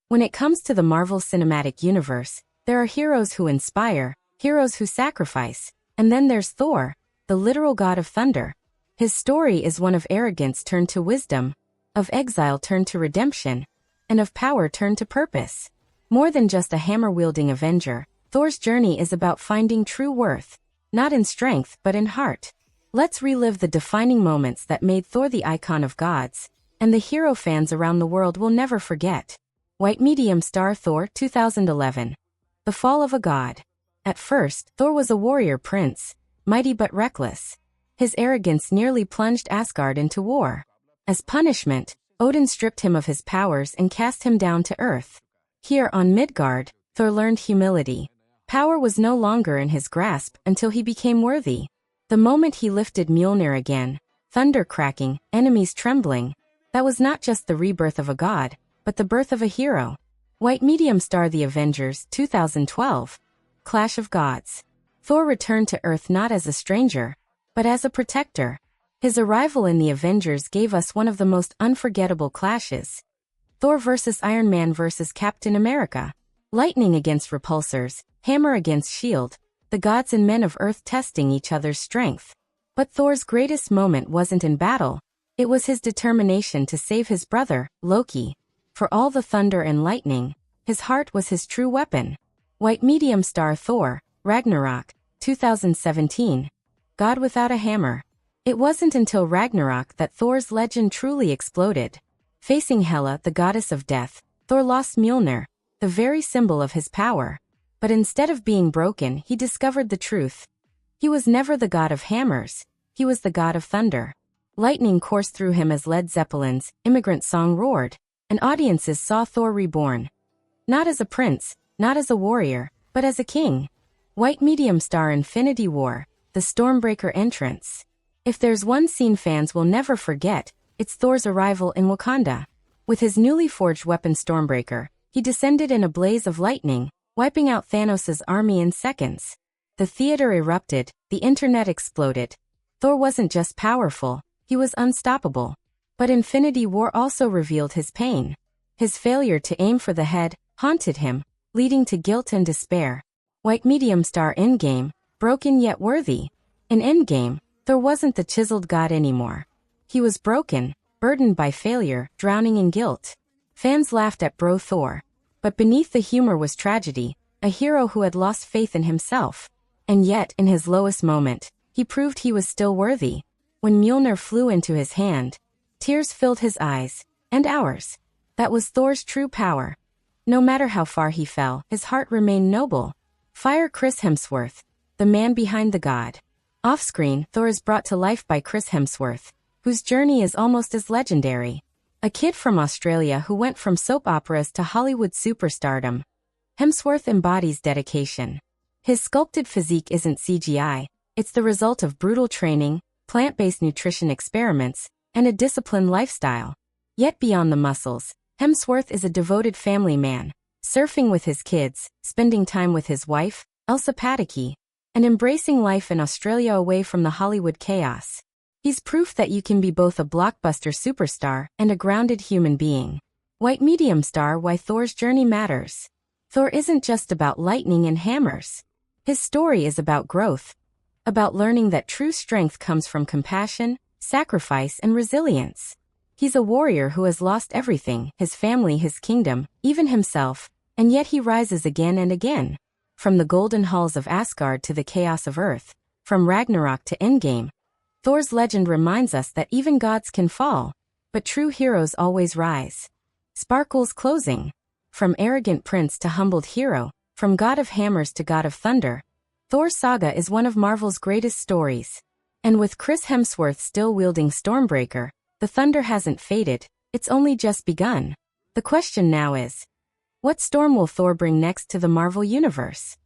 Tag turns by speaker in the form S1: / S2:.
S1: When it comes to the Marvel Cinematic Universe, there are heroes who inspire, heroes who sacrifice, and then there's Thor, the literal god of thunder. His story is one of arrogance turned to wisdom, of exile turned to redemption, and of power turned to purpose. More than just a hammer-wielding Avenger, Thor's journey is about finding true worth, not in strength but in heart. Let's relive the defining moments that made Thor the icon of gods, and the hero fans around the world will never forget. White medium star Thor 2011. The fall of a god. At first, Thor was a warrior prince, mighty but reckless. His arrogance nearly plunged Asgard into war. As punishment, Odin stripped him of his powers and cast him down to earth. Here on Midgard, Thor learned humility. Power was no longer in his grasp until he became worthy. The moment he lifted Mjolnir again, thunder cracking, enemies trembling, that was not just the rebirth of a god, but the birth of a hero. White medium star The Avengers 2012. Clash of Gods. Thor returned to Earth not as a stranger, but as a protector. His arrival in The Avengers gave us one of the most unforgettable clashes. Thor vs. Iron Man vs. Captain America. Lightning against repulsors, hammer against shield, the gods and men of Earth testing each other's strength. But Thor's greatest moment wasn't in battle. It was his determination to save his brother, Loki. For all the thunder and lightning, his heart was his true weapon. White medium star Thor, Ragnarok, 2017. God without a hammer. It wasn't until Ragnarok that Thor's legend truly exploded. Facing Hela, the goddess of death, Thor lost Mjolnir, the very symbol of his power. But instead of being broken, he discovered the truth. He was never the god of hammers, he was the god of thunder. Lightning coursed through him as Led Zeppelin's Immigrant Song roared, and audiences saw Thor reborn. Not as a prince, not as a warrior, but as a king. White medium star Infinity War, the Stormbreaker entrance. If there's one scene fans will never forget, it's Thor's arrival in Wakanda. With his newly forged weapon Stormbreaker, he descended in a blaze of lightning, wiping out Thanos' army in seconds. The theater erupted, the internet exploded. Thor wasn't just powerful, he was unstoppable. But Infinity War also revealed his pain. His failure to aim for the head haunted him, leading to guilt and despair. White medium star Endgame, broken yet worthy. In Endgame, Thor wasn't the chiseled god anymore. He was broken, burdened by failure, drowning in guilt. Fans laughed at Bro Thor. But beneath the humor was tragedy, a hero who had lost faith in himself. And yet, in his lowest moment, he proved he was still worthy. When Mjolnir flew into his hand, tears filled his eyes, and ours. That was Thor's true power. No matter how far he fell, his heart remained noble. Fire Chris Hemsworth, the man behind the god. Off-screen, Thor is brought to life by Chris Hemsworth, whose journey is almost as legendary. A kid from Australia who went from soap operas to Hollywood superstardom. Hemsworth embodies dedication. His sculpted physique isn't CGI, it's the result of brutal training, plant-based nutrition experiments, and a disciplined lifestyle. Yet beyond the muscles, Hemsworth is a devoted family man, surfing with his kids, spending time with his wife, Elsa Pataky, and embracing life in Australia away from the Hollywood chaos. He's proof that you can be both a blockbuster superstar and a grounded human being. White medium star Why Thor's journey matters. Thor isn't just about lightning and hammers. His story is about growth, about learning that true strength comes from compassion, sacrifice, and resilience. He's a warrior who has lost everything, his family, his kingdom, even himself, and yet he rises again and again. From the golden halls of Asgard to the chaos of Earth, from Ragnarok to Endgame, Thor's legend reminds us that even gods can fall, but true heroes always rise. Sparkle's closing. From arrogant prince to humbled hero, from god of hammers to god of thunder, Thor's saga is one of Marvel's greatest stories. And with Chris Hemsworth still wielding Stormbreaker, the thunder hasn't faded, it's only just begun. The question now is, what storm will Thor bring next to the Marvel Universe?